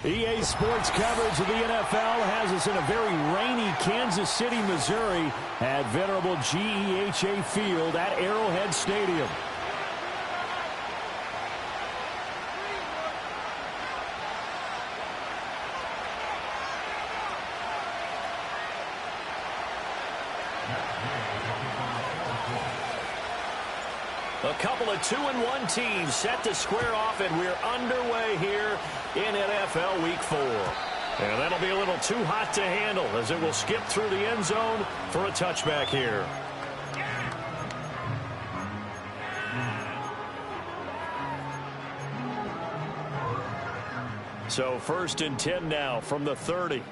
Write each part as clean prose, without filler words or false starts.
EA Sports coverage of the NFL has us in a very rainy Kansas City, Missouri at venerable GEHA Field at Arrowhead Stadium. A couple of 2-1 teams set to square off, and we're underway here in NFL Week 4. And that'll be a little too hot to handle as it will skip through the end zone for a touchback here. So 1st and 10 now from the 30.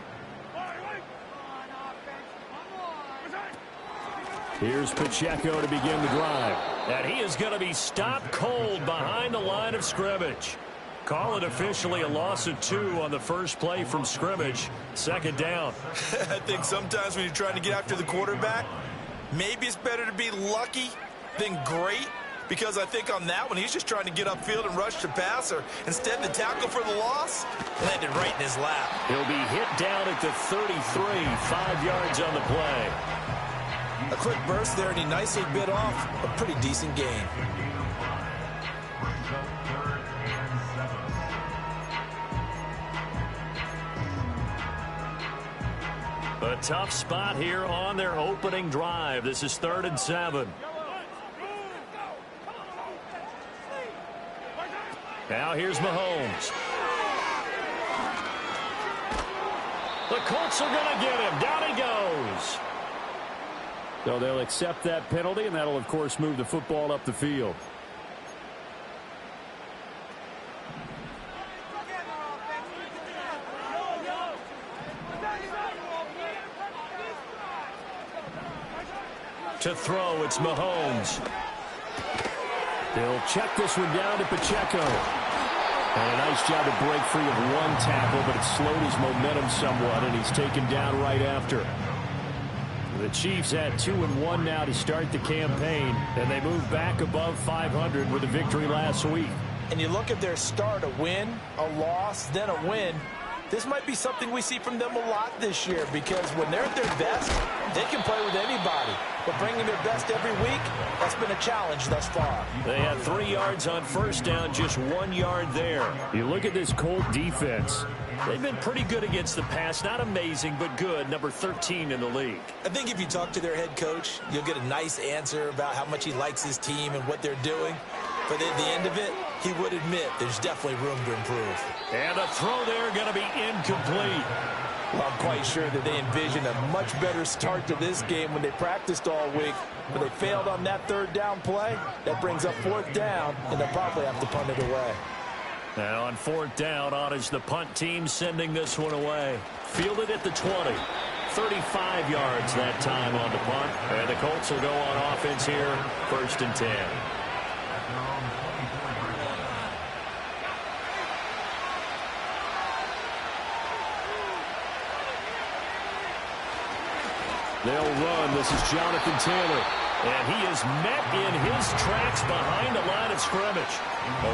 Here's Pacheco to begin the drive. And he is going to be stopped cold behind the line of scrimmage. Call it officially a loss of 2 on the first play from scrimmage. 2nd down. I think sometimes when you're trying to get after the quarterback, maybe it's better to be lucky than great. Because I think on that one, he's just trying to get upfield and rush the passer. Instead, the tackle for the loss landed right in his lap. He'll be hit down at the 33, 5 yards on the play. A quick burst there, and he nicely bit off a pretty decent gain. A tough spot here on their opening drive. This is 3rd and 7. Now here's Mahomes. The Colts are going to get him. Down he goes. So they'll accept that penalty, and that'll, of course, move the football up the field. To throw, it's Mahomes. They'll check this one down to Pacheco. And a nice job to break free of one tackle, but it slowed his momentum somewhat, and he's taken down right after. The Chiefs had 2-1 now to start the campaign, and they moved back above 500 with a victory last week. And you look at their start, a win, a loss, then a win. This might be something we see from them a lot this year, because when they're at their best, they can play with anybody. But bringing their best every week, that's been a challenge thus far. They had 3 yards on first down, just 1 yard there. You look at this Colt defense. They've been pretty good against the pass. Not amazing, but good. Number 13 in the league. I think if you talk to their head coach, you'll get a nice answer about how much he likes his team and what they're doing. But at the end of it, he would admit there's definitely room to improve. And a throw there going to be incomplete. Well, I'm quite sure that they envisioned a much better start to this game when they practiced all week. But they failed on that 3rd down play. That brings up 4th down, and they'll probably have to punt it away. And on 4th down, on is the punt team sending this one away. Fielded at the 20. 35 yards that time on the punt. And the Colts will go on offense here, 1st and 10. They'll run. This is Jonathan Taylor. And he is met in his tracks behind the line of scrimmage.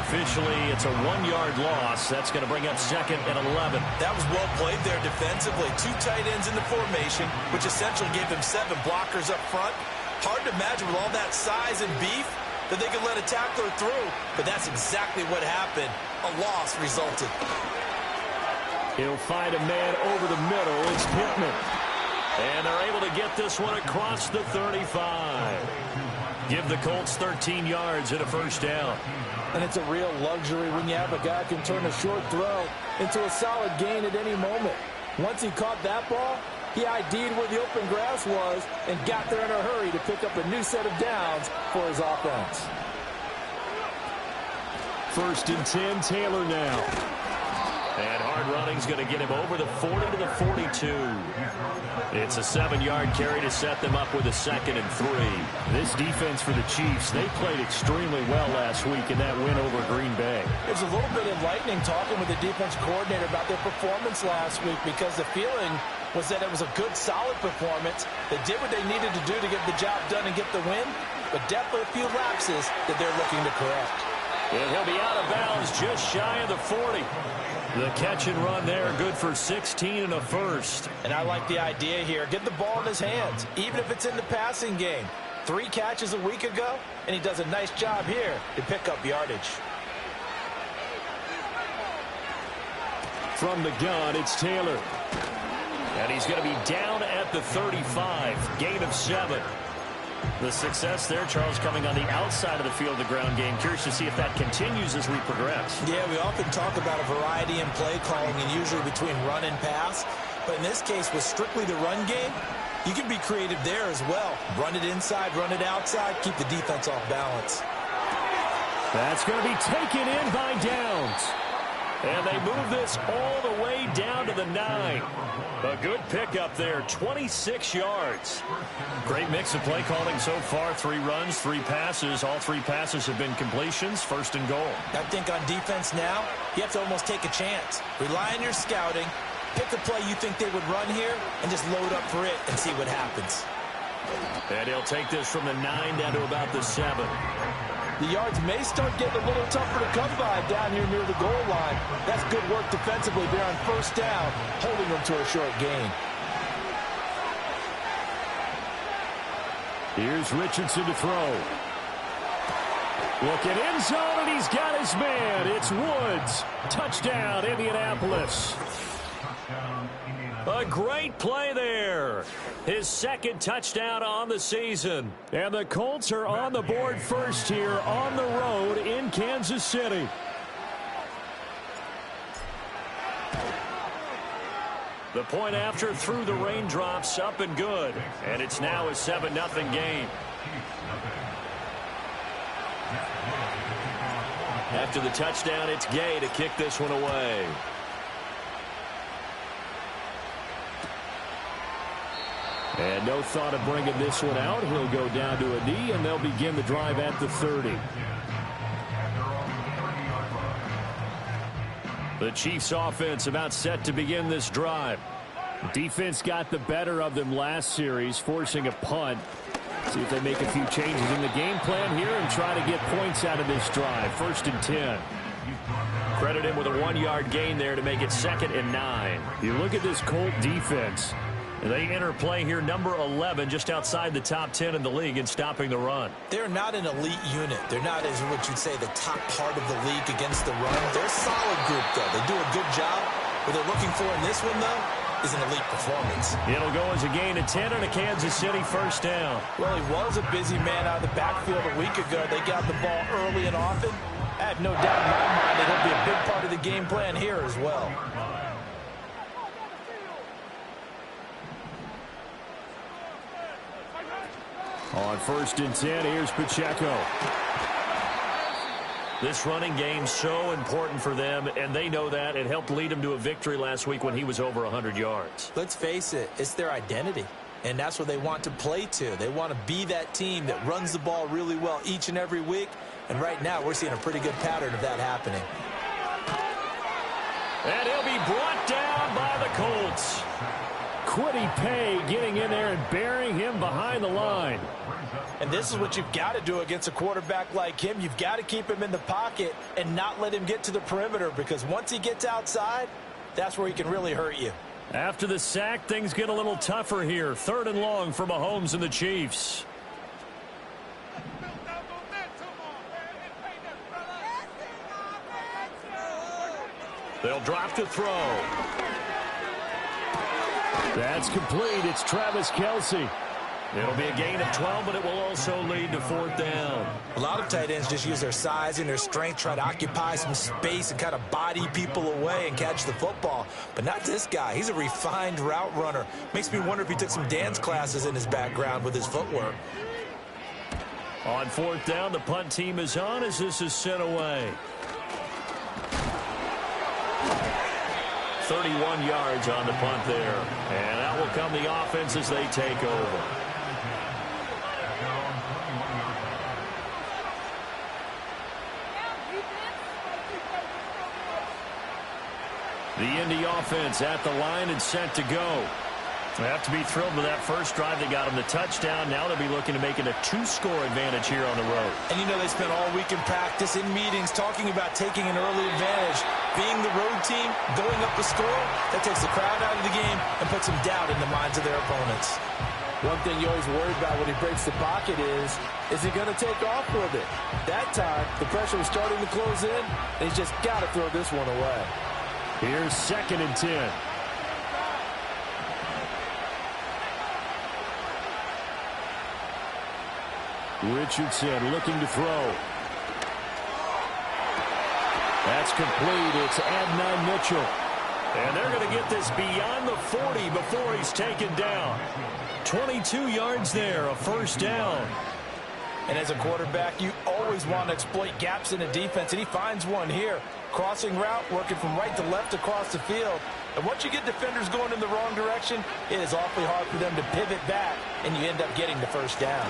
Officially, it's a 1-yard loss. That's going to bring up 2nd and 11. That was well played there defensively. 2 tight ends in the formation, which essentially gave them 7 blockers up front. Hard to imagine with all that size and beef that they could let a tackler through. But that's exactly what happened. A loss resulted. He'll find a man over the middle. It's Pittman. And they're able to get this one across the 35. Give the Colts 13 yards and a 1st down. And it's a real luxury when you have a guy who can turn a short throw into a solid gain at any moment. Once he caught that ball, he ID'd where the open grass was and got there in a hurry to pick up a new set of downs for his offense. 1st and 10, Taylor now. And hard running's going to get him over the 40 to the 42. It's a 7-yard carry to set them up with a 2nd and 3. This defense for the Chiefs, they played extremely well last week in that win over Green Bay. It was a little bit enlightening talking with the defense coordinator about their performance last week, because the feeling was that it was a good, solid performance. They did what they needed to do to get the job done and get the win, but definitely a few lapses that they're looking to correct. And he'll be out of bounds just shy of the 40. The catch and run there, good for 16 and a first. And I like the idea here. Get the ball in his hands, even if it's in the passing game. 3 catches a week ago, and he does a nice job here to pick up yardage. From the gun, it's Taylor. And he's going to be down at the 35. Gain of 7. The success there, Charles, coming on the outside of the field, the ground game. Curious to see if that continues as we progress. Yeah, we often talk about a variety in play calling and usually between run and pass. But in this case, with strictly the run game, you can be creative there as well. Run it inside, run it outside, keep the defense off balance. That's going to be taken in by Downs. And they move this all the way down to the 9. A good pickup there, 26 yards. Great mix of play calling so far. 3 runs, 3 passes. All 3 passes have been completions. First and goal. I think on defense now, you have to almost take a chance. Rely on your scouting. Pick a play you think they would run here and just load up for it and see what happens. And he'll take this from the 9 down to about the 7. The yards may start getting a little tougher to come by down here near the goal line. That's good work defensively there on first down, holding them to a short gain. Here's Richardson to throw. Look at end zone, and he's got his man. It's Woods. Touchdown, Indianapolis. A great play there. His second touchdown on the season. And the Colts are on the board first here on the road in Kansas City. The point after through the raindrops, up and good. And it's now a 7-0 game. After the touchdown, it's Gay to kick this one away. And no thought of bringing this one out. He'll go down to a knee, and they'll begin the drive at the 30. The Chiefs offense about set to begin this drive. Defense got the better of them last series, forcing a punt. See if they make a few changes in the game plan here and try to get points out of this drive. 1st and 10. Credit him with a 1-yard gain there to make it 2nd and 9. You look at this Colt defense. They enter play here, number 11, just outside the top 10 in the league in stopping the run. They're not an elite unit. They're not, as what you'd say, the top part of the league against the run. They're a solid group, though. They do a good job. What they're looking for in this one, though, is an elite performance. It'll go as a gain of 10 on a Kansas City first down. Well, he was a busy man out of the backfield a week ago. They got the ball early and often. I have no doubt in my mind that he'll be a big part of the game plan here as well. On 1st and 10, here's Pacheco. This running game's so important for them, and they know that. It helped lead them to a victory last week when he was over 100 yards. Let's face it, it's their identity, and that's what they want to play to. They want to be that team that runs the ball really well each and every week, and right now we're seeing a pretty good pattern of that happening. And he'll be brought down by the Colts. Kwity Paye getting in there and burying him behind the line. And this is what you've got to do against a quarterback like him. You've got to keep him in the pocket and not let him get to the perimeter, because once he gets outside, that's where he can really hurt you. After the sack, things get a little tougher here. 3rd and long for Mahomes and the Chiefs. They'll drop to throw. That's complete. It's Travis Kelce. It'll be a gain of 12, but it will also lead to 4th down. A lot of tight ends just use their size and their strength, try to occupy some space and kind of body people away and catch the football. But not this guy. He's a refined route runner. Makes me wonder if he took some dance classes in his background with his footwork. On 4th down, the punt team is on as this is sent away. 31 yards on the punt there. And out will come the offense as they take over. The Indy offense at the line and set to go. They have to be thrilled with that first drive that got them the touchdown. Now they'll be looking to make it a 2-score advantage here on the road. And you know they spent all week in practice, in meetings, talking about taking an early advantage. Being the road team, going up the score, that takes the crowd out of the game and puts some doubt in the minds of their opponents. One thing you always worry about when he breaks the pocket is he going to take off with it? That time, the pressure was starting to close in, and he's just got to throw this one away. Here's 2nd and 10. Richardson looking to throw. That's complete. It's Adnan Mitchell. And they're going to get this beyond the 40 before he's taken down. 22 yards there, a first down. And as a quarterback, you always want to exploit gaps in the defense, and he finds one here. Crossing route, working from right to left across the field. And once you get defenders going in the wrong direction, it is awfully hard for them to pivot back, and you end up getting the first down.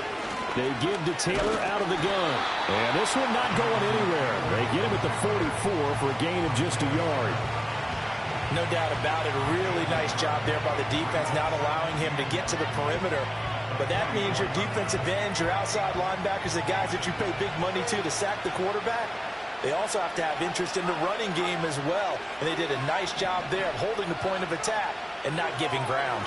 They give to Taylor out of the gun. And this one not going anywhere. They get him at the 44 for a gain of just a yard. No doubt about it. A really nice job there by the defense, not allowing him to get to the perimeter. But that means your defensive ends, your outside linebackers, the guys that you pay big money to sack the quarterback, they also have to have interest in the running game as well. And they did a nice job there of holding the point of attack and not giving ground.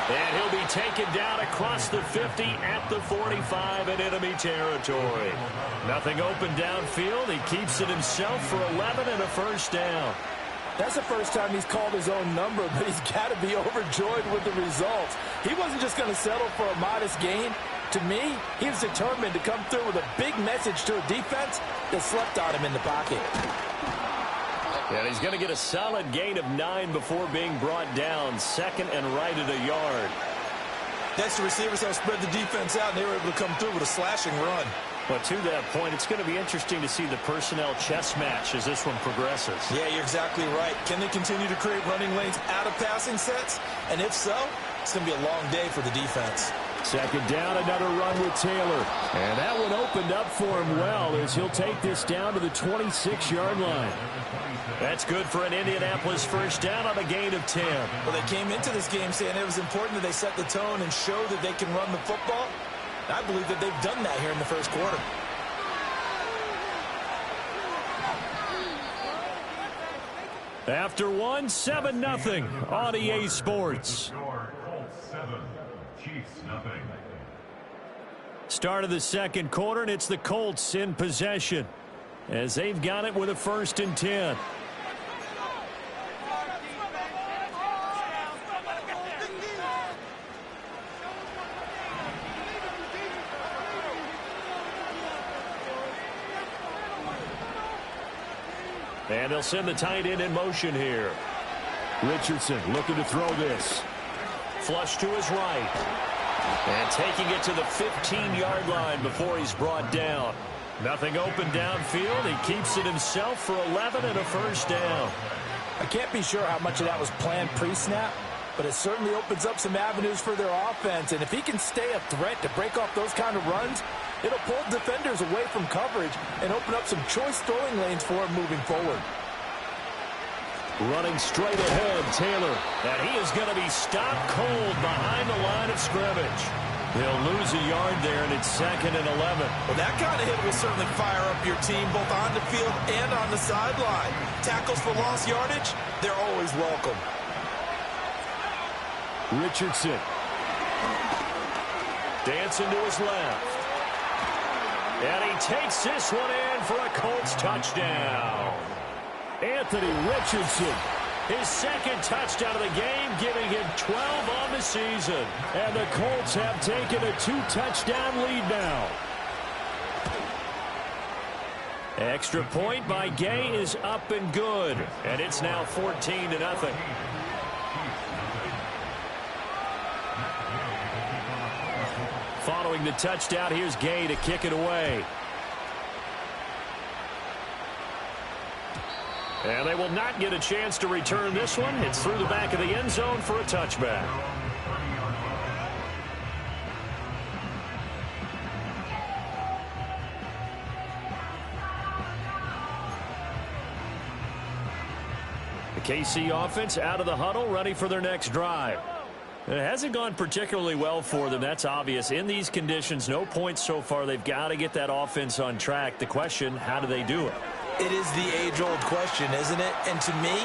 And he'll be taken down across the 50 at the 45 in enemy territory. Nothing open downfield. He keeps it himself for 11 and a first down. That's the first time he's called his own number, but he's got to be overjoyed with the results. He wasn't just going to settle for a modest gain. To me, he was determined to come through with a big message to a defense that slept on him in the pocket. And he's going to get a solid gain of 9 before being brought down. 2nd and right at a yard. That's the receivers that spread the defense out, and they were able to come through with a slashing run. But to that point, it's going to be interesting to see the personnel chess match as this one progresses. Yeah, you're exactly right. Can they continue to create running lanes out of passing sets? And if so, it's going to be a long day for the defense. 2nd down, another run with Taylor. And that one opened up for him well as he'll take this down to the 26-yard line. That's good for an Indianapolis first down on a gain of 10. Well, they came into this game saying it was important that they set the tone and show that they can run the football. I believe that they've done that here in the first quarter. After one, 7-0 on EA Sports. Start of the second quarter, and it's the Colts in possession as they've got it with a 1st and 10. And they'll send the tight end in motion here. Richardson looking to throw this. Flush to his right. And taking it to the 15-yard line before he's brought down. Nothing open downfield. He keeps it himself for 11 and a first down. I can't be sure how much of that was planned pre-snap, but it certainly opens up some avenues for their offense. And if he can stay a threat to break off those kind of runs, it'll pull defenders away from coverage and open up some choice throwing lanes for him moving forward. Running straight ahead, Taylor. And he is going to be stopped cold behind the line of scrimmage. He'll lose a yard there, and it's 2nd and 11. Well, that kind of hit will certainly fire up your team both on the field and on the sideline. Tackles for lost yardage, they're always welcome. Richardson. Dancing to his left. And he takes this one in for a Colts touchdown. Anthony Richardson, his 2nd touchdown of the game, giving him 12 on the season. And the Colts have taken a 2-touchdown lead now. Extra point by Gay is up and good. And it's now 14-0. Following the touchdown, here's Gay to kick it away. And they will not get a chance to return this one. It's through the back of the end zone for a touchback. KC offense out of the huddle, ready for their next drive. It hasn't gone particularly well for them. That's obvious. In these conditions, no points so far. They've got to get that offense on track. The question, how do they do it? It is the age-old question, isn't it? And to me,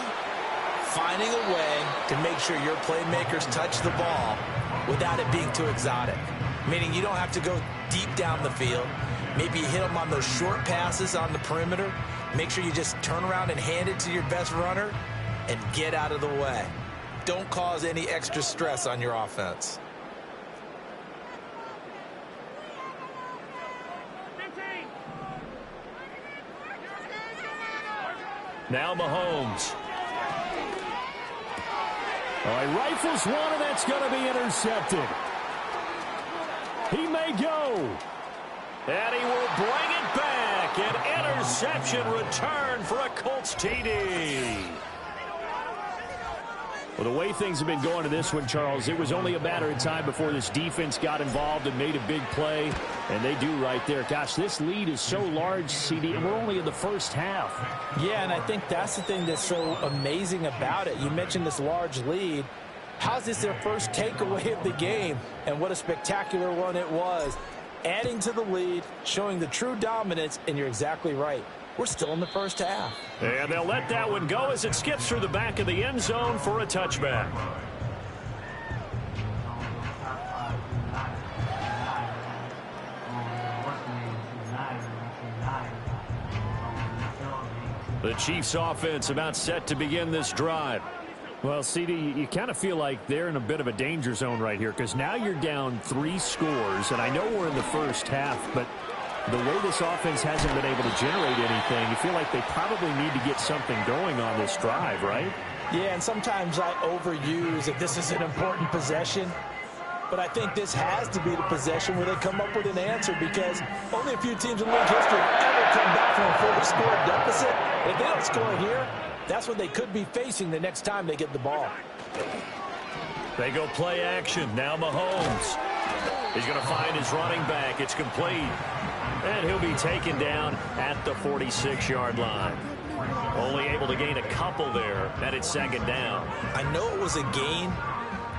finding a way to make sure your playmakers touch the ball without it being too exotic. Meaning you don't have to go deep down the field. Maybe you hit them on those short passes on the perimeter. Make sure you just turn around and hand it to your best runner and get out of the way. Don't cause any extra stress on your offense. Now Mahomes. All right, rifles one, and that's going to be intercepted. He may go. And he will bring it back. An interception return for a Colts TD. Well, the way things have been going to this one, Charles, it was only a matter of time before this defense got involved and made a big play, and they do right there. Gosh, this lead is so large, CD, and we're only in the first half. Yeah, and I think that's the thing that's so amazing about it. You mentioned this large lead. How's this their first takeaway of the game? And what a spectacular one it was. Adding to the lead, showing the true dominance, and you're exactly right. We're still in the first half. And they'll let that one go as it skips through the back of the end zone for a touchback. The Chiefs offense about set to begin this drive. Well, CD, you kind of feel like they're in a bit of a danger zone right here because now you're down 3 scores, and I know we're in the first half, but the way this offense hasn't been able to generate anything, you feel like they probably need to get something going on this drive, right? Yeah, and sometimes I overuse if this is an important possession. But I think this has to be the possession where they come up with an answer because only a few teams in league history have ever come back from a fully scored deficit. And if they don't score here, that's what they could be facing the next time they get the ball. They go play action. Now Mahomes. He's going to find his running back. It's complete. And he'll be taken down at the 46-yard line. Only able to gain a couple there, and it's second down. I know it was a gain,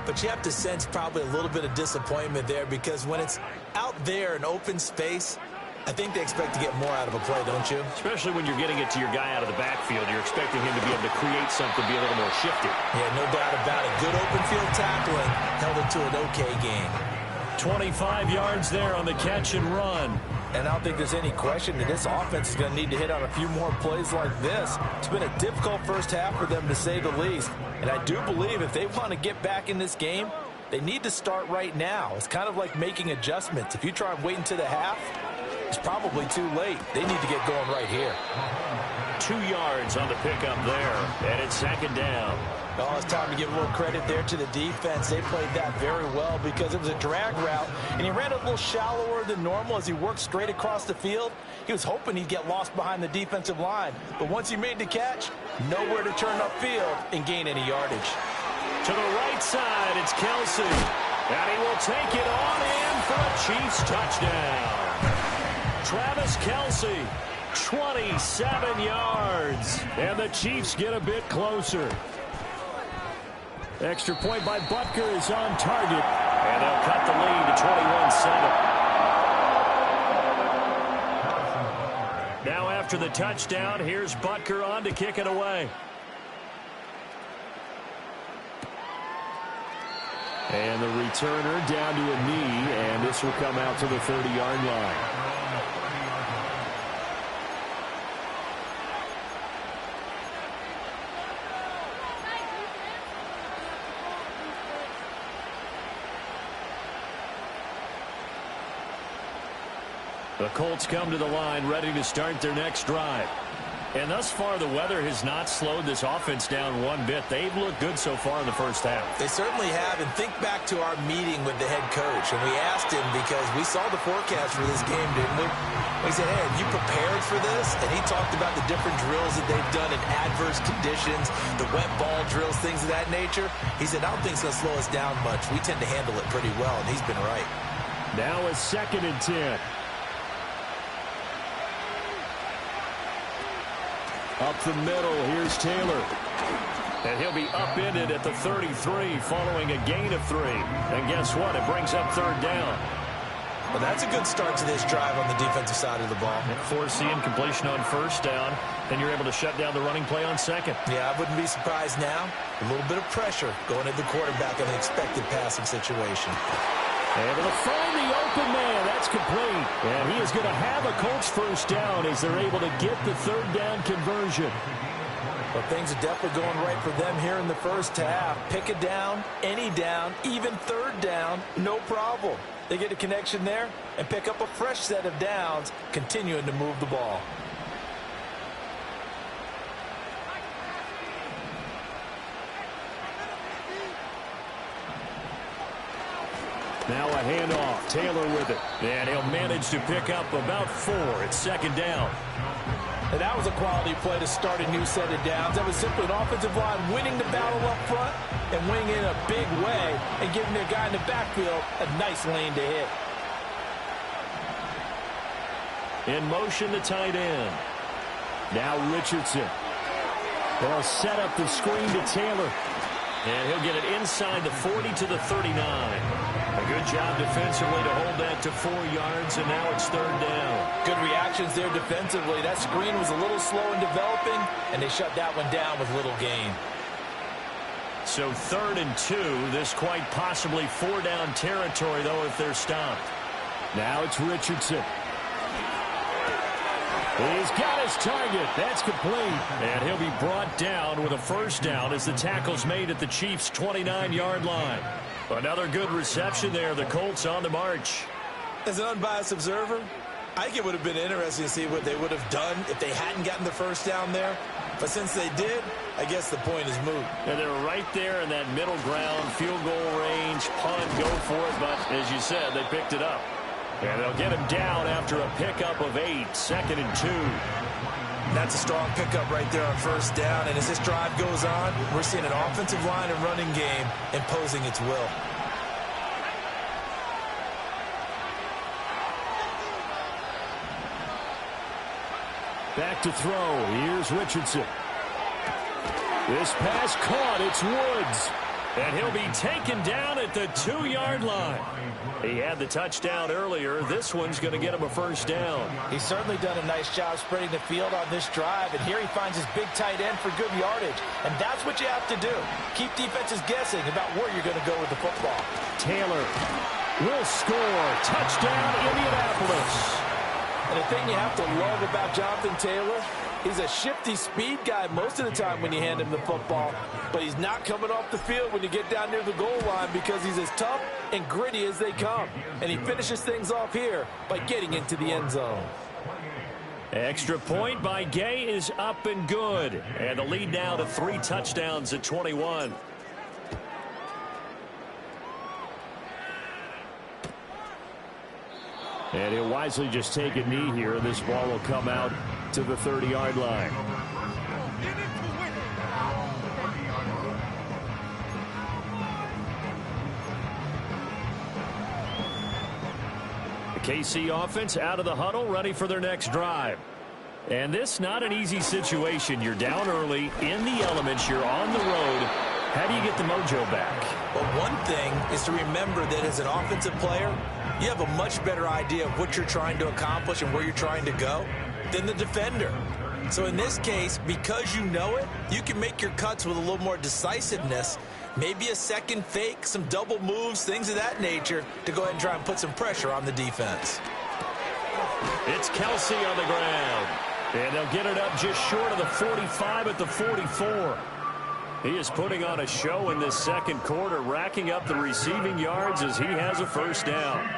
but you have to sense probably a little bit of disappointment there because when it's out there in open space, I think they expect to get more out of a play, don't you? Especially when you're getting it to your guy out of the backfield. You're expecting him to be able to create something, be a little more shifty. Yeah, no doubt about it. Good open field tackling held it to an okay game. 25 yards there on the catch and run. And I don't think there's any question that this offense is going to need to hit on a few more plays like this. It's been a difficult first half for them, to say the least. And I do believe if they want to get back in this game, they need to start right now. It's kind of like making adjustments. If you try and wait until the half, it's probably too late. They need to get going right here. 2 yards on the pickup there, and it's second down. Oh, it's time to give a little credit there to the defense. They played that very well because it was a drag route, and he ran a little shallower than normal as he worked straight across the field. He was hoping he'd get lost behind the defensive line, but once he made the catch, nowhere to turn upfield and gain any yardage. To the right side, it's Kelsey, and he will take it on in for a Chiefs touchdown. Travis Kelsey, 27 yards, and the Chiefs get a bit closer. Extra point by Butker is on target, and they'll cut the lead to 21-7. Now after the touchdown, here's Butker on to kick it away. And the returner down to a knee, and this will come out to the 30-yard line. The Colts come to the line ready to start their next drive. And thus far, the weather has not slowed this offense down one bit. They've looked good so far in the first half. They certainly have. And think back to our meeting with the head coach. And we asked him because we saw the forecast for this game, didn't we? We said, hey, are you prepared for this? And he talked about the different drills that they've done in adverse conditions, the wet ball drills, things of that nature. He said, I don't think it's going to slow us down much. We tend to handle it pretty well, and he's been right. Now a 2nd and 10. Up the middle, here's Taylor. And he'll be upended at the 33 following a gain of 3. And guess what? It brings up 3rd down. Well, that's a good start to this drive on the defensive side of the ball. Forcing completion on 1st down. Then you're able to shut down the running play on 2nd. Yeah, I wouldn't be surprised now. A little bit of pressure going at the quarterback in an expected passing situation. Able to find the open man. That's complete. And he is going to have a Colts 1st down as they're able to get the 3rd down conversion. Well, things are definitely going right for them here in the first half. Pick a down, any down, even 3rd down, no problem. They get a connection there and pick up a fresh set of downs, continuing to move the ball. Now a handoff. Taylor with it. And he'll manage to pick up about 4 at 2nd down. And that was a quality play to start a new set of downs. That was simply an offensive line winning the battle up front and winning in a big way and giving their guy in the backfield a nice lane to hit. In motion, the tight end. Now Richardson. They'll set up the screen to Taylor. And he'll get it inside the 40 to the 39. A good job defensively to hold that to 4 yards, and now it's 3rd down. Good reactions there defensively. That screen was a little slow in developing, and they shut that one down with little gain. So 3rd and 2. This quite possibly 4-down territory, though, if they're stopped. Now it's Richardson. He's got his target. That's complete. And he'll be brought down with a 1st down as the tackle's made at the Chiefs' 29-yard line. Another good reception there. The Colts on the march. As an unbiased observer, I think it would have been interesting to see what they would have done if they hadn't gotten the 1st down there. But since they did, I guess the point is moot. And they're right there in that middle ground, field goal range, punt, go for it. But as you said, they picked it up. And they'll get him down after a pickup of 8, 2nd and 2. That's a strong pickup right there on 1st down. And as this drive goes on, we're seeing an offensive line and running game imposing its will. Back to throw. Here's Richardson. This pass caught. It's Woods. And he'll be taken down at the 2-yard line. He had the touchdown earlier. This one's going to get him a 1st down. He's certainly done a nice job spreading the field on this drive. And here he finds his big tight end for good yardage. And that's what you have to do. Keep defenses guessing about where you're going to go with the football. Taylor will score. Touchdown, Indianapolis. And the thing you have to love about Jonathan Taylor, he's a shifty speed guy most of the time when you hand him the football. But he's not coming off the field when you get down near the goal line because he's as tough and gritty as they come. And he finishes things off here by getting into the end zone. Extra point by Gay is up and good. And the lead now to 3 touchdowns at 21. And he'll wisely just take a knee here. This ball will come out to the 30-yard line. The KC offense out of the huddle, ready for their next drive. And this not an easy situation. You're down early, in the elements, you're on the road. How do you get the mojo back? Well, one thing is to remember that as an offensive player, you have a much better idea of what you're trying to accomplish and where you're trying to go than the defender. So in this case, because you know it, you can make your cuts with a little more decisiveness, maybe a second fake, some double moves, things of that nature, to go ahead and try and put some pressure on the defense. It's Kelsey on the ground. And they'll get it up just short of the 45 at the 44. He is putting on a show in this second quarter, racking up the receiving yards as he has a 1st down.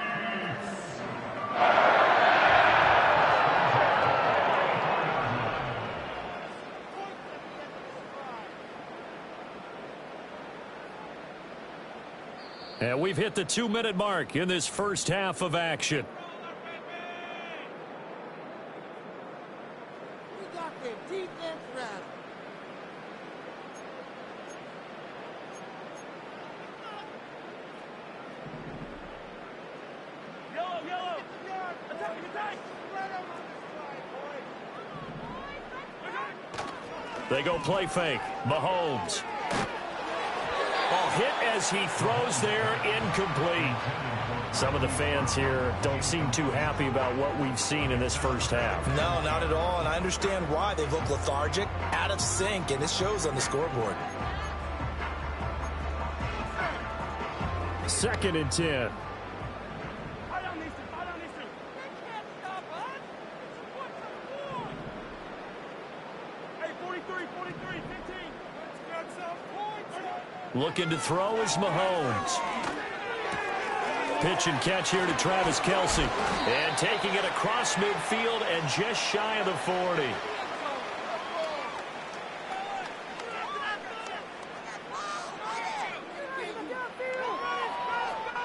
And we've hit the 2-minute mark in this first half of action. We got the defense rattled. Yellow! Attack! They go play fake. Mahomes Oh, hit as he throws there, incomplete. Some of the fans here don't seem too happy about what we've seen in this first half. No, not at all, and I understand why. They've looked lethargic, out of sync, and it shows on the scoreboard. 2nd and 10. Looking to throw is Mahomes. Pitch and catch here to Travis Kelce. And taking it across midfield and just shy of the 40.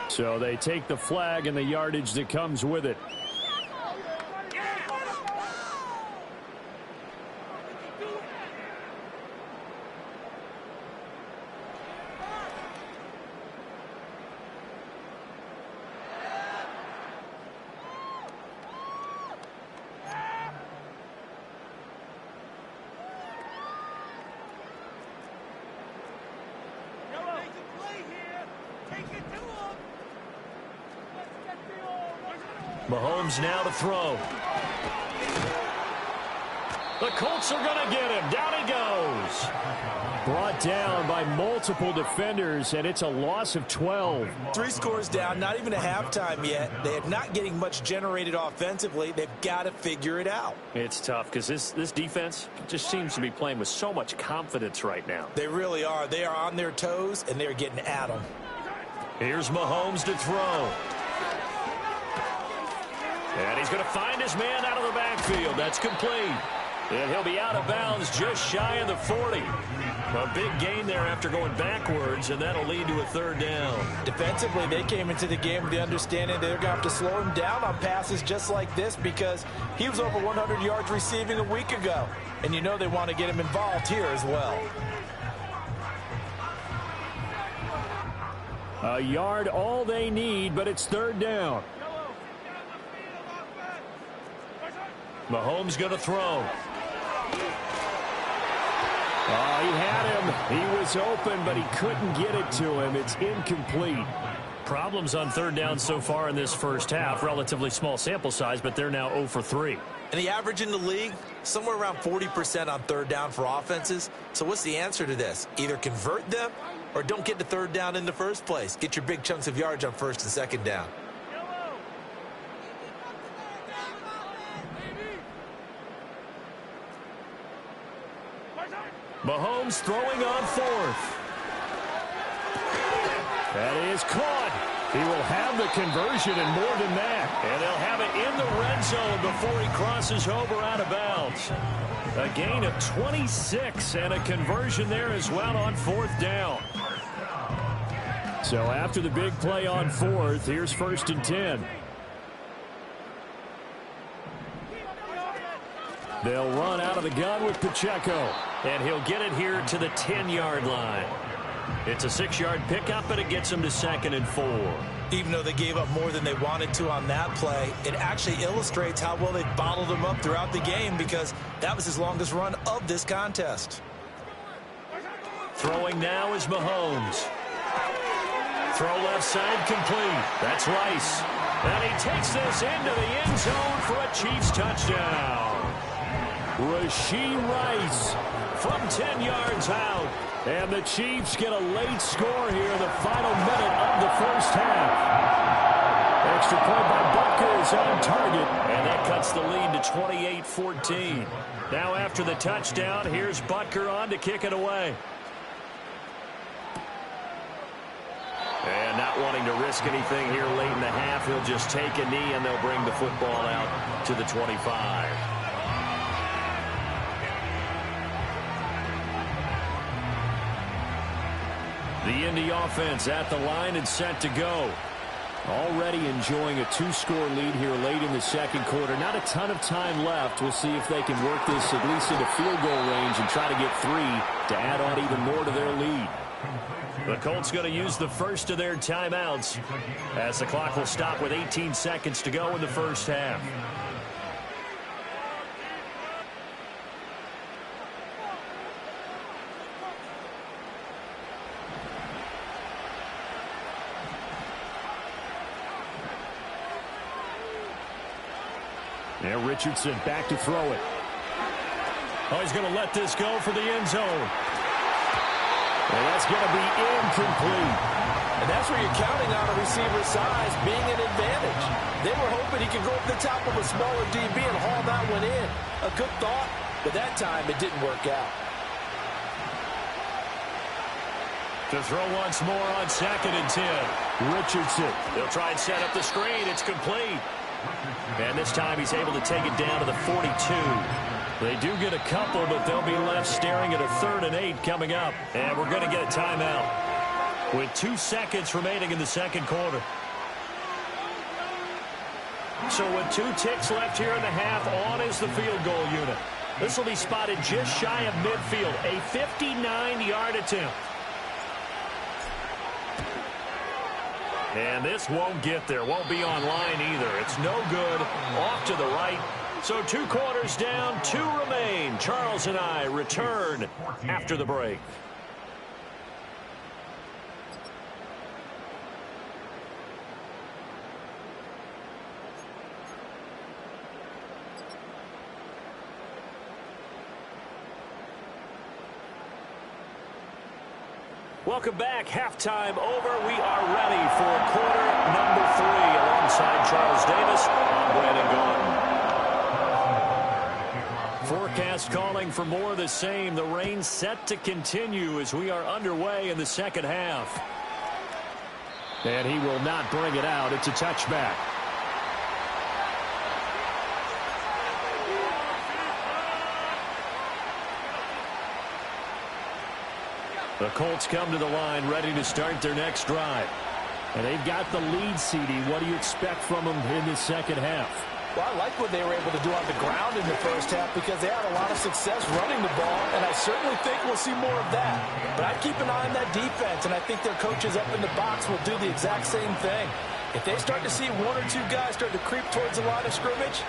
So they take the flag and the yardage that comes with it. Mahomes now to throw. The Colts are going to get him. Down he goes. Brought down by multiple defenders, and it's a loss of 12. 3 scores down, not even a halftime yet. They are not getting much generated offensively. They've got to figure it out. It's tough because this defense just seems to be playing with so much confidence right now. They really are. They are on their toes, and they're getting at them. Here's Mahomes to throw. And he's going to find his man out of the backfield. That's complete. And he'll be out of bounds just shy of the 40. A big gain there after going backwards, and that'll lead to a 3rd down. Defensively, they came into the game with the understanding they're going to have to slow him down on passes just like this because he was over 100 yards receiving a week ago. And you know they want to get him involved here as well. A yard all they need, but it's 3rd down. Mahomes going to throw. Oh, he had him. He was open, but he couldn't get it to him. It's incomplete. Problems on 3rd down so far in this first half. Relatively small sample size, but they're now 0 for 3. And the average in the league, somewhere around 40% on 3rd down for offenses. So what's the answer to this? Either convert them or don't get to 3rd down in the first place. Get your big chunks of yards on 1st and 2nd down. Mahomes throwing on 4th. That is caught. He will have the conversion and more than that. And they'll have it in the red zone before he crosses over out of bounds. A gain of 26 and a conversion there as well on 4th down. So after the big play on 4th, here's 1st and 10. They'll run out of the gun with Pacheco. And he'll get it here to the 10-yard line. It's a 6-yard pickup, but it gets them to 2nd and 4. Even though they gave up more than they wanted to on that play, it actually illustrates how well they bottled him up throughout the game because that was his longest run of this contest. Throwing now is Mahomes. Throw left side complete. That's Rice. And he takes this into the end zone for a Chiefs touchdown. Rashee Rice from 10 yards out. And the Chiefs get a late score here, the final minute of the first half. Extra point by Butker is on target. And that cuts the lead to 28-14. Now after the touchdown, here's Butker on to kick it away. And not wanting to risk anything here late in the half, he'll just take a knee and they'll bring the football out to the 25. The Indy offense at the line and set to go. Already enjoying a 2-score lead here late in the 2nd quarter. Not a ton of time left. We'll see if they can work this at least into field goal range and try to get 3 to add on even more to their lead. The Colts going to use the first of their timeouts as the clock will stop with 18 seconds to go in the first half. And Richardson back to throw it. Oh, he's going to let this go for the end zone. And that's going to be incomplete. And that's where you're counting on a receiver's size being an advantage. They were hoping he could go over the top of a smaller DB and haul that one in. A good thought, but that time it didn't work out. To throw once more on 2nd and 10. Richardson. They'll try and set up the screen. It's complete. And this time he's able to take it down to the 42. They do get a couple, but they'll be left staring at a 3rd and 8 coming up. And we're going to get a timeout with 2 seconds remaining in the second quarter. So with 2 ticks left here in the half, on is the field goal unit. This will be spotted just shy of midfield, a 59-yard attempt. And this won't get there, won't be online either. It's no good, off to the right. So 2 quarters down, 2 remain. Charles and I return after the break. Welcome back. Halftime over. We are ready for quarter number 3 alongside Charles Davis. I'm Brandon Gaudin. Forecast calling for more of the same. The rain set to continue as we are underway in the second half. And he will not bring it out. It's a touchback. The Colts come to the line ready to start their next drive. And they've got the lead, CD. What do you expect from them in the second half? Well, I like what they were able to do on the ground in the first half because they had a lot of success running the ball, and I certainly think we'll see more of that. But I'd keep an eye on that defense, and I think their coaches up in the box will do the exact same thing. If they start to see 1 or 2 guys start to creep towards the line of scrimmage,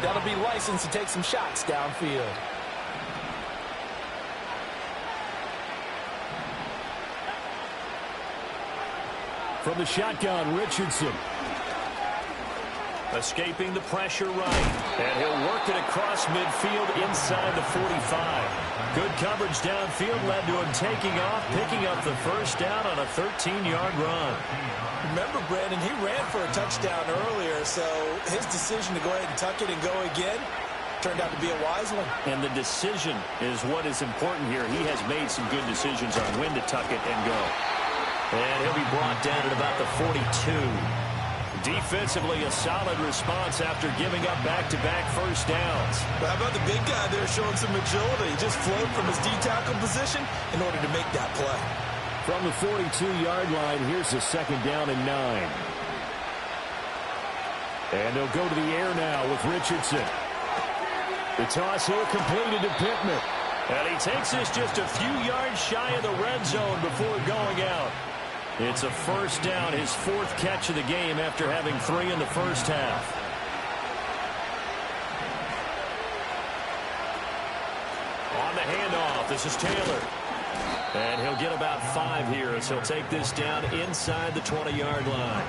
that'll be licensed to take some shots downfield. From the shotgun, Richardson. Escaping the pressure right. And he'll work it across midfield inside the 45. Good coverage downfield led to him taking off, picking up the first down on a 13-yard run. Remember, Brandon, he ran for a touchdown earlier, so his decision to go ahead and tuck it and go again turned out to be a wise one. And the decision is what is important here. He has made some good decisions on when to tuck it and go. And he'll be brought down at about the 42. Defensively, a solid response after giving up back-to-back first downs. But how about the big guy there showing some agility? He just flowed from his D-tackle position in order to make that play. From the 42-yard line, here's a 2nd down and 9. And they'll go to the air now with Richardson. The toss here completed to Pittman. And he takes this just a few yards shy of the red zone before going out. It's a first down, his 4th catch of the game after having 3 in the first half. On the handoff, this is Taylor. And he'll get about 5 here as he'll take this down inside the 20-yard line.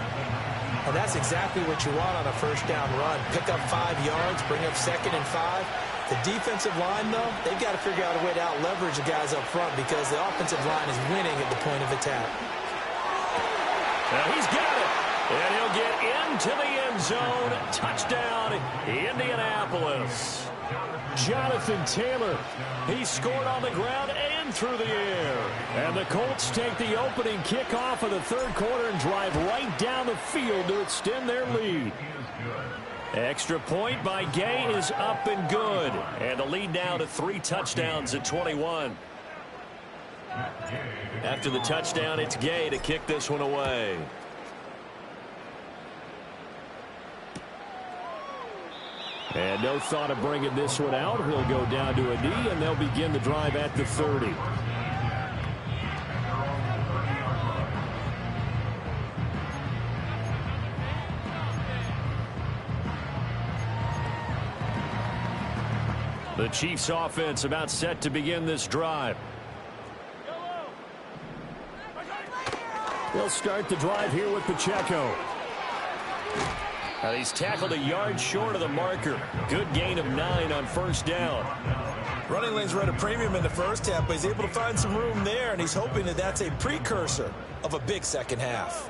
And that's exactly what you want on a first down run. Pick up 5 yards, bring up 2nd and 5. The defensive line, though, they've got to figure out a way to out-leverage the guys up front because the offensive line is winning at the point of attack. Now he's got it. And he'll get into the end zone. Touchdown, Indianapolis. Jonathan Taylor. He scored on the ground and through the air. And the Colts take the opening kickoff of the 3rd quarter and drive right down the field to extend their lead. Extra point by Gay is up and good. And the lead now to 3 touchdowns at 21. After the touchdown, it's Gay to kick this one away. And no thought of bringing this one out. He'll go down to a knee, and they'll begin the drive at the 30. The Chiefs offense about set to begin this drive. They'll start the drive here with Pacheco. He's tackled a yard short of the marker. Good gain of 9 on first down. Running lanes were at a premium in the first half, but he's able to find some room there, and he's hoping that that's a precursor of a big second half.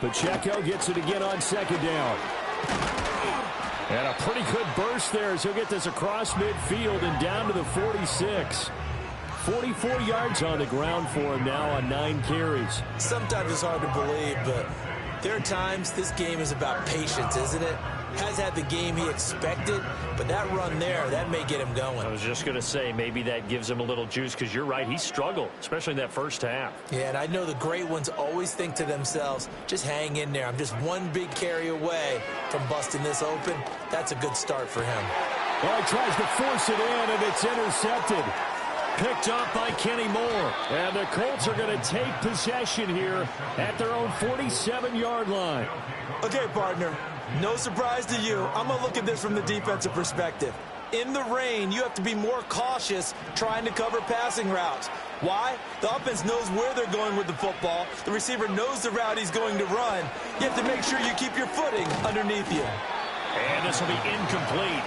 Pacheco gets it again on second down. And a pretty good burst there as he'll get this across midfield and down to the 46. 44 yards on the ground for him now on 9 carries. Sometimes it's hard to believe, but there are times this game is about patience, isn't it? Has had the game he expected, but that run there, that may get him going. I was just going to say, maybe that gives him a little juice, because you're right, he struggled, especially in that first half. Yeah, and I know the great ones always think to themselves, just hang in there. I'm just one big carry away from busting this open. That's a good start for him. Well, he tries to force it in, and it's intercepted. Picked off by Kenny Moore. And the Colts are going to take possession here at their own 47-yard line. Okay, partner, no surprise to you. I'm going to look at this from the defensive perspective. In the rain, you have to be more cautious trying to cover passing routes. Why? The offense knows where they're going with the football. The receiver knows the route he's going to run. You have to make sure you keep your footing underneath you. And this will be incomplete.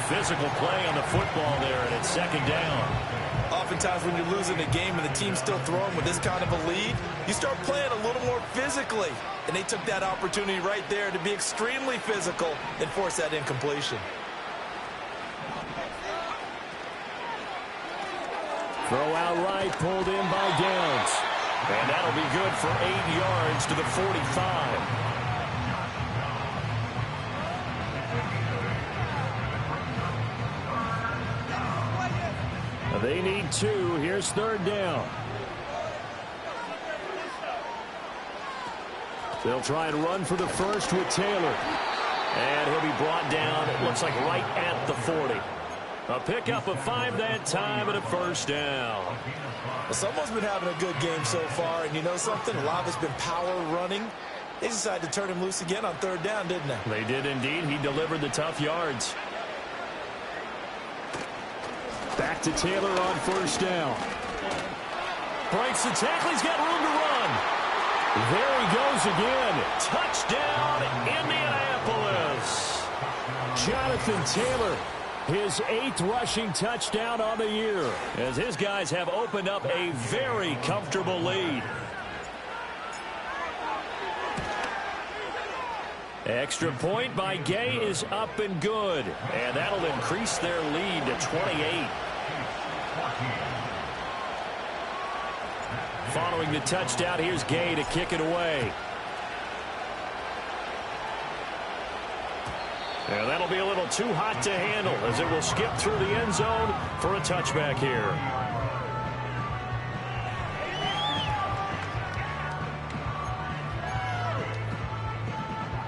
Physical play on the football there, and it's second down. Oftentimes when you're losing a game and the team's still throwing with this kind of a lead, you start playing a little more physically. And they took that opportunity right there to be extremely physical and force that incompletion. Throw out right, pulled in by Downs. And that'll be good for 8 yards to the 45. They need 2. Here's third down. They'll try and run for the first with Taylor. And he'll be brought down, it looks like right at the 40. A pickup of 5 that time and a first down. Well, someone's been having a good game so far, and you know something? A lot has been power running. They decided to turn him loose again on third down, didn't they? They did indeed. He delivered the tough yards. Back to Taylor on first down. Breaks the tackle. He's got room to run. There he goes again. Touchdown, Indianapolis. Jonathan Taylor, his 8th rushing touchdown on the year, as his guys have opened up a very comfortable lead. Extra point by Gay is up and good. And that'll increase their lead to 28. Following the touchdown, here's Gay to kick it away. And that'll be a little too hot to handle as it will skip through the end zone for a touchback here.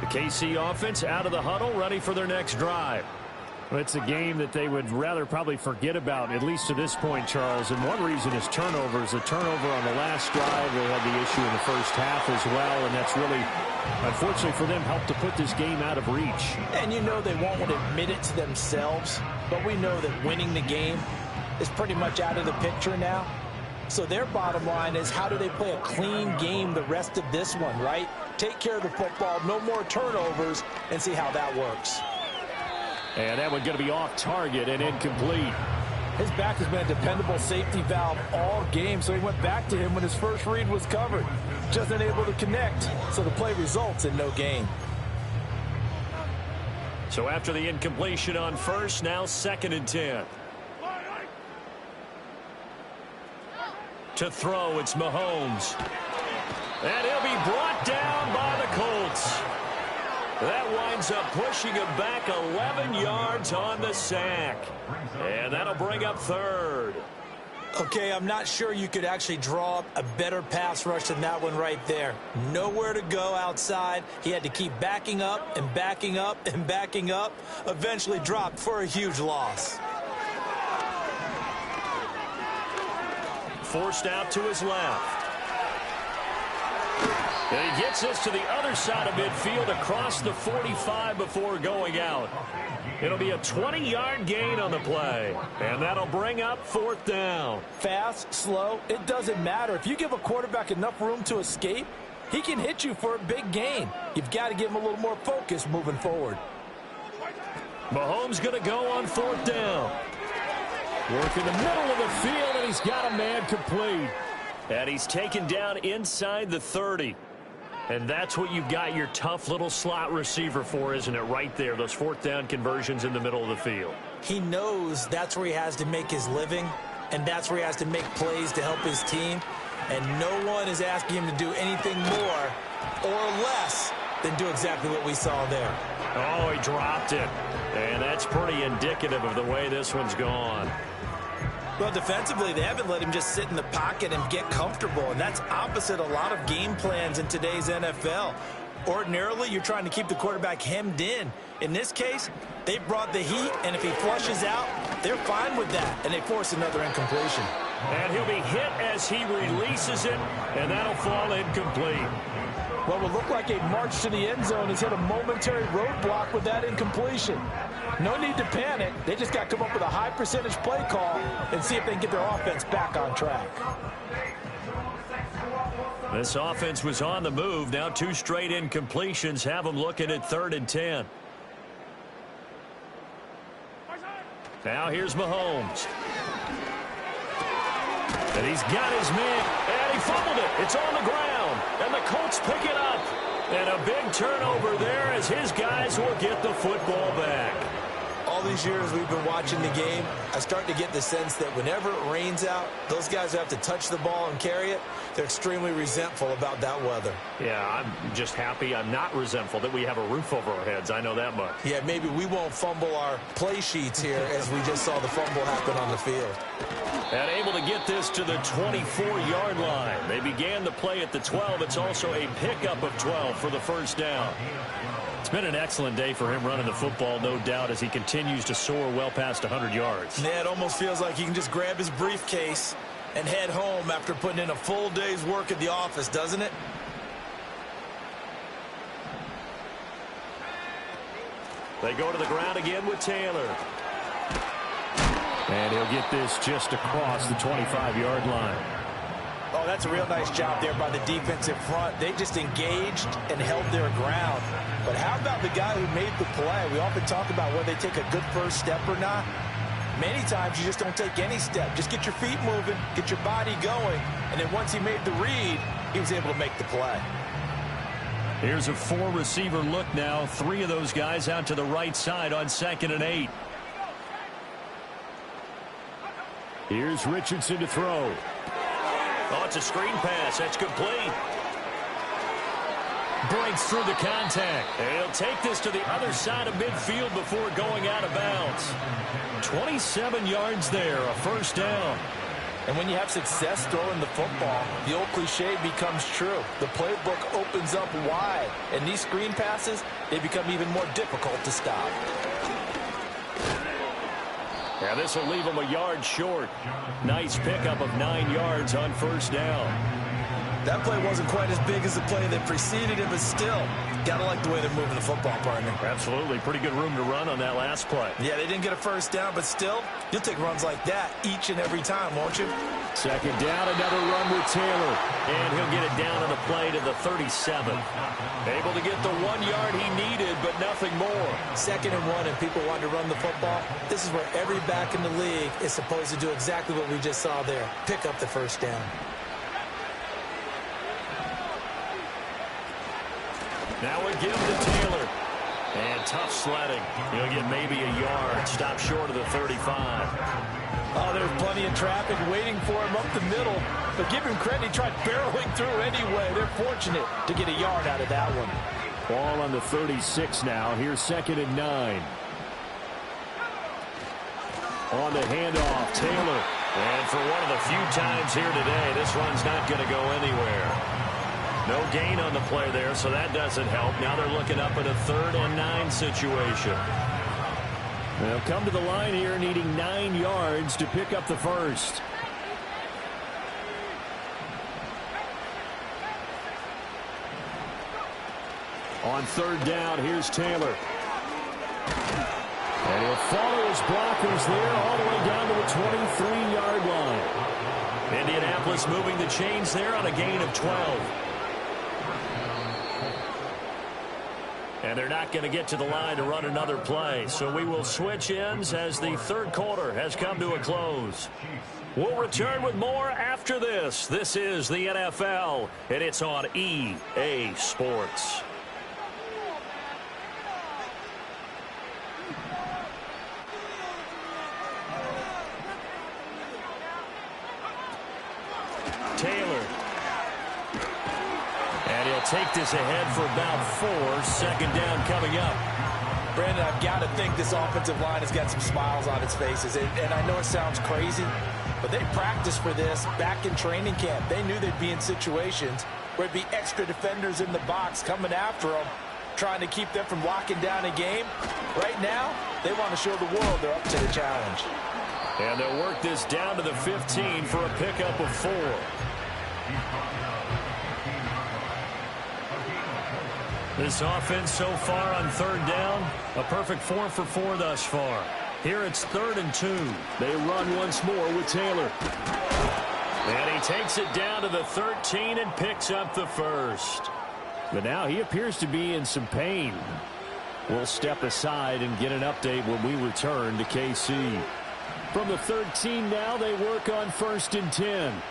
The KC offense out of the huddle, ready for their next drive. Well, it's a game that they would rather probably forget about, at least to this point, Charles. And one reason is turnovers. A turnover on the last drive. They had the issue in the first half as well, and that's really, unfortunately for them, helped to put this game out of reach. And you know they won't want to admit it to themselves, but we know that winning the game is pretty much out of the picture now. So their bottom line is, how do they play a clean game the rest of this one, right? Take care of the football, no more turnovers, and see how that works. And that one's going to be off target and incomplete. His back has been a dependable safety valve all game, so he went back to him when his first read was covered. Just unable to connect, so the play results in no gain. So after the incompletion on first, now 2nd and 10. To throw, it's Mahomes. And he'll be brought down by the Colts. That winds up pushing him back 11 yards on the sack. And that'll bring up third. Okay, I'm not sure you could actually draw up a better pass rush than that one right there. Nowhere to go outside. He had to keep backing up and backing up and backing up. Eventually dropped for a huge loss. Forced out to his left. And he gets this to the other side of midfield across the 45 before going out. It'll be a 20-yard gain on the play. And that'll bring up 4th down. Fast, slow, it doesn't matter. If you give a quarterback enough room to escape, he can hit you for a big gain. You've got to give him a little more focus moving forward. Mahomes going to go on 4th down. Work in the middle of the field, and he's got a man complete. And he's taken down inside the 30. And that's what you've got your tough little slot receiver for, isn't it? Right there, those 4th down conversions in the middle of the field. He knows that's where he has to make his living, and that's where he has to make plays to help his team. And no one is asking him to do anything more or less than do exactly what we saw there. Oh, he dropped it. And that's pretty indicative of the way this one's gone. Well, defensively, they haven't let him just sit in the pocket and get comfortable, and that's opposite a lot of game plans in today's NFL. Ordinarily, you're trying to keep the quarterback hemmed in. In this case, they brought the heat, and if he flushes out, they're fine with that, and they force another incompletion. And he'll be hit as he releases it, and that'll fall incomplete. What would look like a march to the end zone has hit a momentary roadblock with that incompletion. No need to panic. They just got to come up with a high percentage play call and see if they can get their offense back on track. This offense was on the move. Now 2 straight incompletions have them looking at 3rd and 10. Now here's Mahomes. And he's got his man. And he fumbled it. It's on the ground. And the Colts pick it up. And a big turnover there as his guys will get the football back. All these years we've been watching the game, I start to get the sense that whenever it rains out, those guys who have to touch the ball and carry it, they're extremely resentful about that weather. Yeah, I'm just happy I'm not resentful that we have a roof over our heads. I know that much. Yeah, maybe we won't fumble our play sheets here as we just saw the fumble happen on the field. And able to get this to the 24-yard line. They began the play at the 12. It's also a pickup of 12 for the 1st down. It's been an excellent day for him running the football, no doubt, as he continues to soar well past 100 yards. Yeah, it almost feels like he can just grab his briefcase and head home after putting in a full day's work at the office, doesn't it? They go to the ground again with Taylor. And he'll get this just across the 25-yard line. Oh, that's a real nice job there by the defensive front. They just engaged and held their ground. But how about the guy who made the play? We often talk about whether they take a good first step or not. Many times you just don't take any step. Just get your feet moving, get your body going, and then once he made the read, he was able to make the play. Here's a 4-receiver look now. 3 of those guys out to the right side on 2nd and 8. Here's Richardson to throw. Oh, it's a screen pass. That's complete. Breaks through the contact. And he'll take this to the other side of midfield before going out of bounds. 27 yards there, a 1st down. And when you have success throwing the football, the old cliche becomes true. The playbook opens up wide. And these screen passes, they become even more difficult to stop. Yeah, this will leave him a yard short. Nice pickup of 9 yards on 1st down. That play wasn't quite as big as the play that preceded it, but still, gotta like the way they're moving the football, partner. Absolutely. Pretty good room to run on that last play. Yeah, they didn't get a 1st down, but still, you'll take runs like that each and every time, won't you? 2nd down, another run with Taylor. And he'll get it down on the play to the 37. Able to get the 1 yard he needed, but nothing more. 2nd and 1, and people want to run the football. This is where every back in the league is supposed to do exactly what we just saw there. Pick up the 1st down. Now we give to Taylor. And tough sledding. He'll get maybe a yard. Stop short of the 35. Oh, there's plenty of traffic waiting for him up the middle. But give him credit, he tried barreling through anyway. They're fortunate to get a yard out of that one. Ball on the 36 now. Here's 2nd and 9. On the handoff, Taylor. And for one of the few times here today, this run's not going to go anywhere. No gain on the play there, so that doesn't help. Now they're looking up at a 3rd and 9 situation. They'll come to the line here needing 9 yards to pick up the 1st. On 3rd down, here's Taylor. And he'll follow his blockers there all the way down to the 23-yard line. Indianapolis moving the chains there on a gain of 12. And they're not going to get to the line to run another play. So we will switch ends as the third quarter has come to a close. We'll return with more after this. This is the NFL, and it's on EA Sports. Taylor. And he'll take this ahead for about 4. Second down coming up. Brandon, I've got to think this offensive line has got some smiles on its faces. And I know it sounds crazy, but they practiced for this back in training camp. They knew they'd be in situations where there'd be extra defenders in the box coming after them, trying to keep them from locking down a game. Right now, they want to show the world they're up to the challenge. And they'll work this down to the 15 for a pickup of 4. This offense so far on third down, a perfect 4 for 4 thus far. Here it's 3rd and 2. They run once more with Taylor. And he takes it down to the 13 and picks up the first. But now he appears to be in some pain. We'll step aside and get an update when we return to KC. From the 13 now, they work on 1st and 10.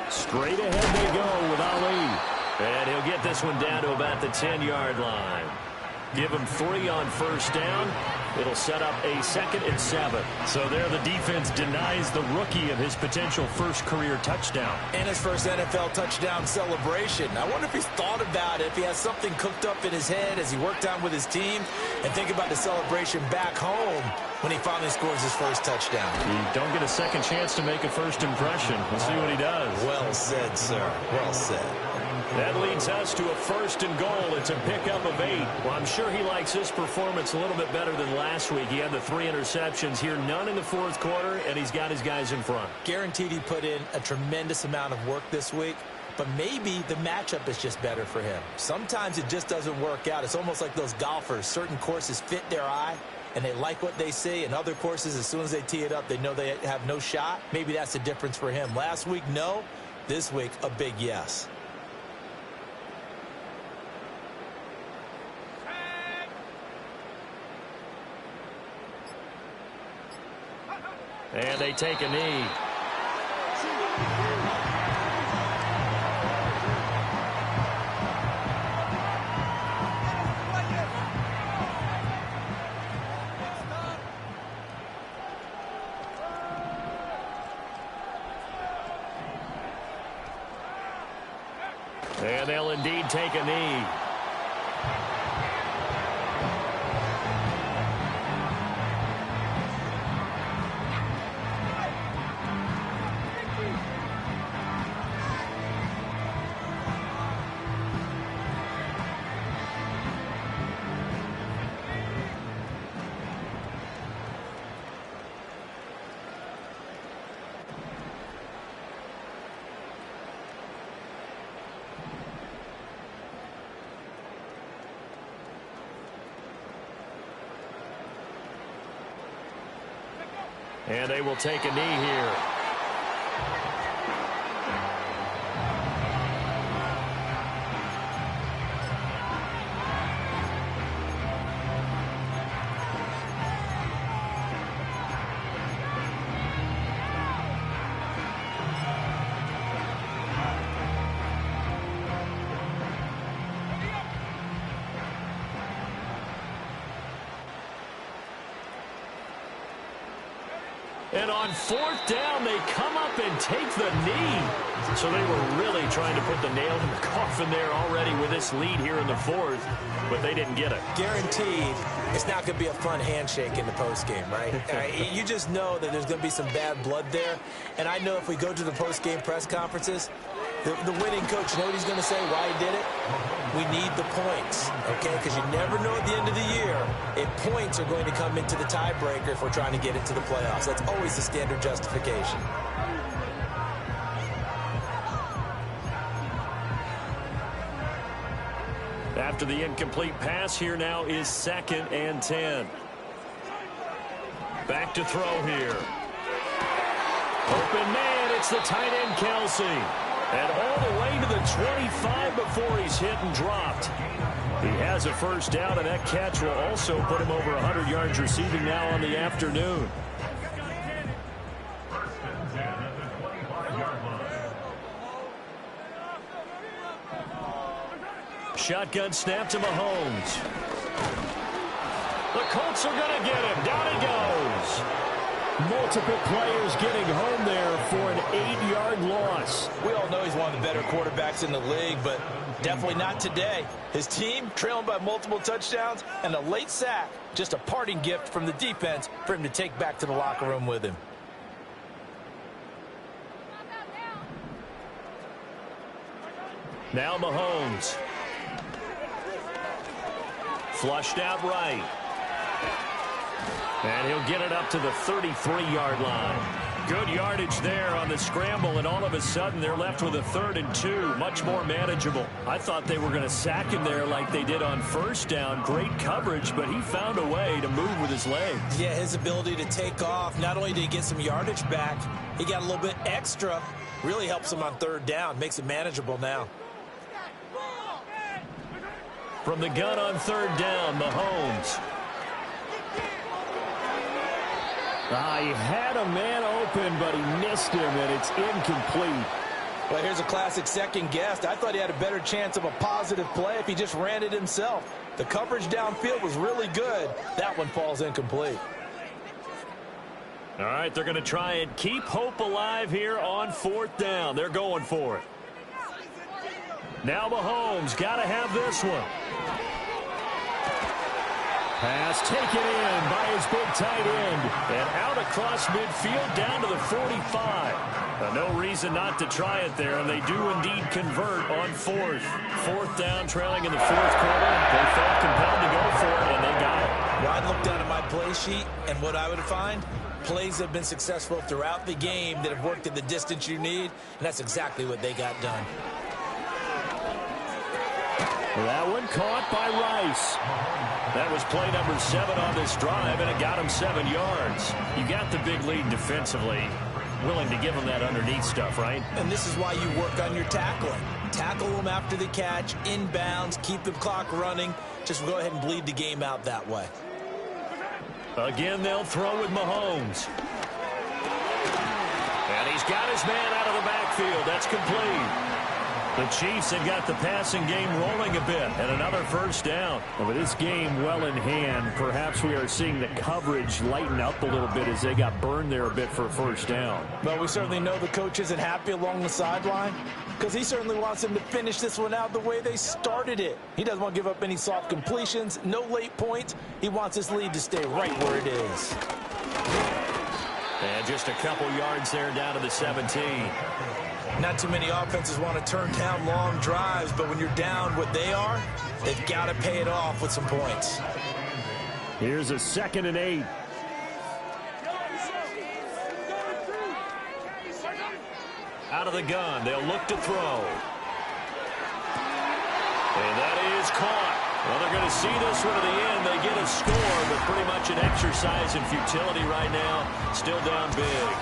Straight ahead they go with Ali. And he'll get this one down to about the 10-yard line. Give him 3 on 1st down. It'll set up a 2nd and 7. So there the defense denies the rookie of his potential first career touchdown. And his first NFL touchdown celebration. I wonder if he's thought about it, if he has something cooked up in his head as he worked on with his team, and think about the celebration back home when he finally scores his first touchdown. You don't get a second chance to make a first impression. We'll see what he does. Well said, sir. Well said. That leads us to a 1st and goal. It's a pickup of 8. Well, I'm sure he likes his performance a little bit better than last week. He had the 3 interceptions here, none in the 4th quarter, and he's got his guys in front. Guaranteed he put in a tremendous amount of work this week, but maybe the matchup is just better for him. Sometimes it just doesn't work out. It's almost like those golfers. Certain courses fit their eye, and they like what they see. And other courses, as soon as they tee it up, they know they have no shot. Maybe that's the difference for him. Last week, no. This week, a big yes. And they take a knee. And they'll indeed take a knee. And they will take a knee here. And on 4th down, they come up and take the knee. So they were really trying to put the nail in the coffin there already with this lead here in the 4th, but they didn't get it. Guaranteed it's not going to be a fun handshake in the postgame, right? You just know that there's going to be some bad blood there. And I know if we go to the postgame press conferences, the winning coach, you know what he's going to say, why he did it? We need the points, okay? Because you never know at the end of the year if points are going to come into the tiebreaker if we're trying to get into the playoffs. That's always the standard justification. After the incomplete pass, here now is 2nd and 10. Back to throw here. Open man, it's the tight end Kelsey. And all the way to the 25 before he's hit and dropped. He has a first down, and that catch will also put him over 100 yards receiving now on the afternoon. Shotgun snap to Mahomes. The Colts are going to get him. Down he goes. Multiple players getting home there for an 8-yard loss. We all know he's one of the better quarterbacks in the league, but definitely not today. His team trailing by multiple touchdowns and a late sack. Just a parting gift from the defense for him to take back to the locker room with him. Now Mahomes. Flushed out right. And he'll get it up to the 33-yard line. Good yardage there on the scramble, and all of a sudden they're left with a 3rd and 2. Much more manageable. I thought they were going to sack him there like they did on first down. Great coverage, but he found a way to move with his legs. Yeah, his ability to take off. Not only did he get some yardage back, he got a little bit extra. Really helps him on 3rd down. Makes it manageable now. From the gun on 3rd down, Mahomes. He had a man open, but he missed him, and it's incomplete. Well, here's a classic second guess. I thought he had a better chance of a positive play if he just ran it himself. The coverage downfield was really good. That one falls incomplete. All right, they're going to try and keep hope alive here on 4th down. They're going for it. Now Mahomes got to have this one. Pass taken in by his big tight end. And out across midfield down to the 45. No reason not to try it there, and they do indeed convert on 4th. 4th down, trailing in the 4th quarter. They felt compelled to go for it, and they got it. Well, I'd look down at my play sheet, and what I would find, plays have been successful throughout the game that have worked at the distance you need, and that's exactly what they got done. That one caught by Rice. That was play number 7 on this drive, and it got him 7 yards. You got the big lead defensively. Willing to give him that underneath stuff, right? And this is why you work on your tackling. Tackle them after the catch, inbounds, keep the clock running. Just go ahead and bleed the game out that way. Again, they'll throw with Mahomes. And he's got his man out of the backfield. That's complete. The Chiefs have got the passing game rolling a bit, and another first down. And with this game well in hand, perhaps we are seeing the coverage lighten up a little bit as they got burned there a bit for a first down. Well, we certainly know the coach isn't happy along the sideline because he certainly wants them to finish this one out the way they started it. He doesn't want to give up any soft completions, no late points. He wants his lead to stay right where it is. And just a couple yards there down to the 17. Not too many offenses want to turn down long drives, but when you're down what they are, they've got to pay it off with some points. Here's a 2nd and 8. Out of the gun, they'll look to throw. And that is caught. Well, they're going to see this one to the end. They get a score, but pretty much an exercise in futility right now. Still down big.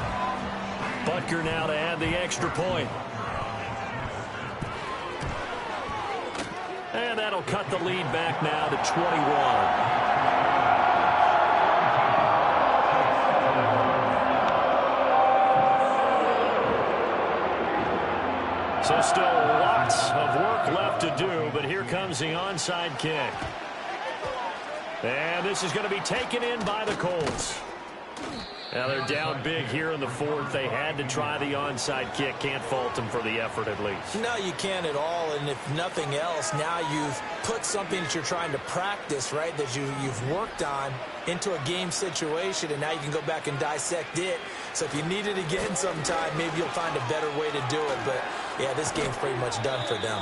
Butker now to add the extra point. And that'll cut the lead back now to 21. So still lots of work left to do, but here comes the onside kick. And this is going to be taken in by the Colts. Now they're down big here in the 4th. They had to try the onside kick. Can't fault them for the effort at least. No, you can't at all. And if nothing else, now you've put something that you're trying to practice, right, that you've worked on into a game situation, and now you can go back and dissect it. So if you need it again sometime, maybe you'll find a better way to do it. But, yeah, this game's pretty much done for them.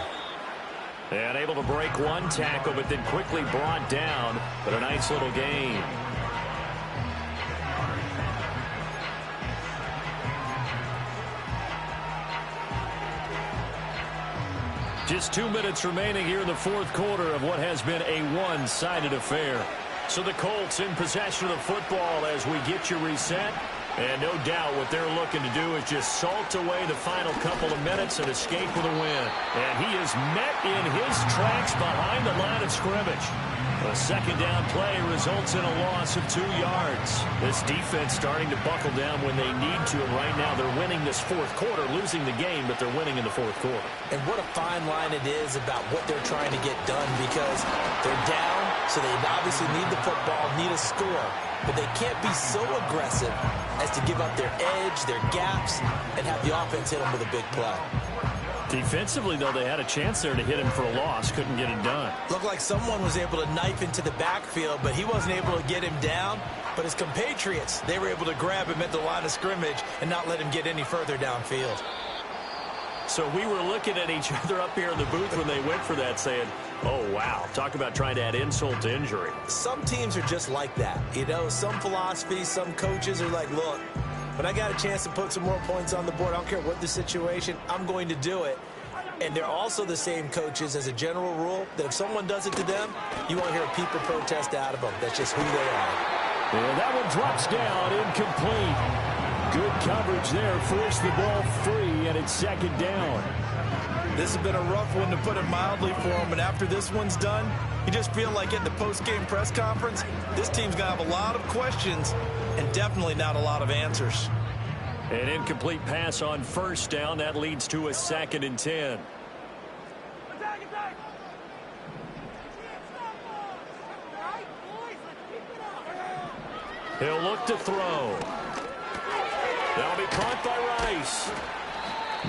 And able to break one tackle, but then quickly brought down. But a nice little gain. Just 2 minutes remaining here in the fourth quarter of what has been a one-sided affair. So the Colts in possession of the football as we get you reset. And no doubt what they're looking to do is just salt away the final couple of minutes and escape with a win. And he is met in his tracks behind the line of scrimmage. A second down play results in a loss of 2 yards. This defense starting to buckle down when they need to, and right now they're winning this fourth quarter, losing the game, but they're winning in the fourth quarter. And what a fine line it is about what they're trying to get done, because they're down, so they obviously need the football, need a score, but they can't be so aggressive as to give up their edge, their gaps, and have the offense hit them with a big play. Defensively, though, they had a chance there to hit him for a loss. Couldn't get it done. Looked like someone was able to knife into the backfield, but he wasn't able to get him down. But his compatriots, they were able to grab him at the line of scrimmage and not let him get any further downfield. So we were looking at each other up here in the booth when they went for that, saying, oh, wow, talk about trying to add insult to injury. Some teams are just like that. You know, some philosophies, some coaches are like, look, when I got a chance to put some more points on the board, I don't care what the situation, I'm going to do it. And they're also the same coaches as a general rule that if someone does it to them, you won't hear a people protest out of them. That's just who they are. And that one drops down, incomplete. Good coverage there, forced the ball free, and it's second down. This has been a rough one, to put it mildly, for him. And after this one's done, you just feel like at the post-game press conference, this team's going to have a lot of questions and definitely not a lot of answers. An incomplete pass on first down. That leads to a 2nd and 10. He'll look to throw. That'll be caught by Rice.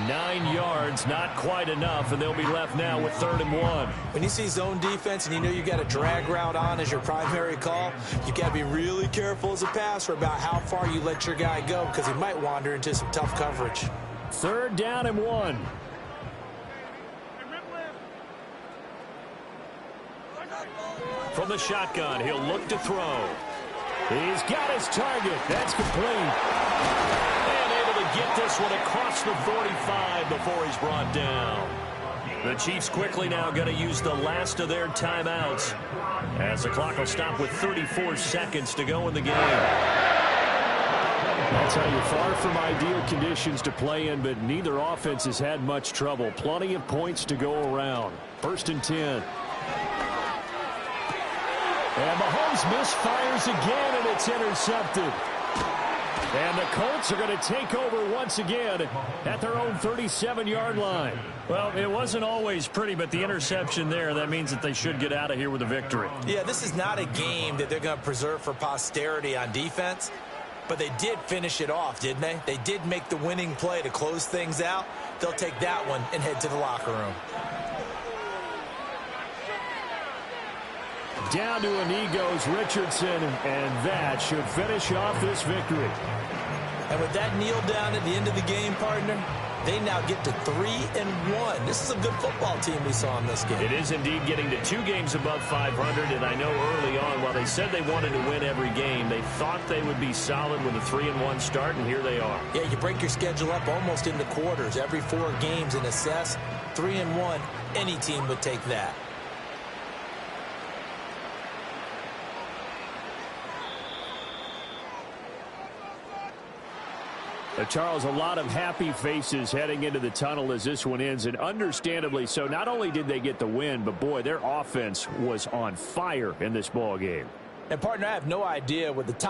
9 yards, not quite enough, and they'll be left now with 3rd and 1. When you see zone defense and you know you got a drag route on as your primary call, you got to be really careful as a passer about how far you let your guy go, because he might wander into some tough coverage. 3rd down and 1. From the shotgun, he'll look to throw. He's got his target. That's complete. Get this one across the 45 before he's brought down. The Chiefs quickly now going to use the last of their timeouts as the clock will stop with 34 seconds to go in the game. That's how you're far from ideal conditions to play in, but neither offense has had much trouble. Plenty of points to go around. 1st and 10. And Mahomes misfires again, and it's intercepted. And the Colts are going to take over once again at their own 37-yard line. Well, it wasn't always pretty, but the interception there, that means that they should get out of here with a victory. Yeah, this is not a game that they're going to preserve for posterity on defense, but they did finish it off, didn't they? They did make the winning play to close things out. They'll take that one and head to the locker room. Down to a knee goes Richardson, and that should finish off this victory. And with that kneel down at the end of the game, partner, they now get to 3-1. This is a good football team we saw in this game. It is indeed getting to 2 games above 500, and I know early on, while they said they wanted to win every game, they thought they would be solid with a 3-1 start, and here they are. Yeah, you break your schedule up almost into quarters, every 4 games, and assess 3-1. Any team would take that. Charles, a lot of happy faces heading into the tunnel as this one ends, and understandably so. Not only did they get the win, but, boy, their offense was on fire in this ball game. And, partner, I have no idea what the top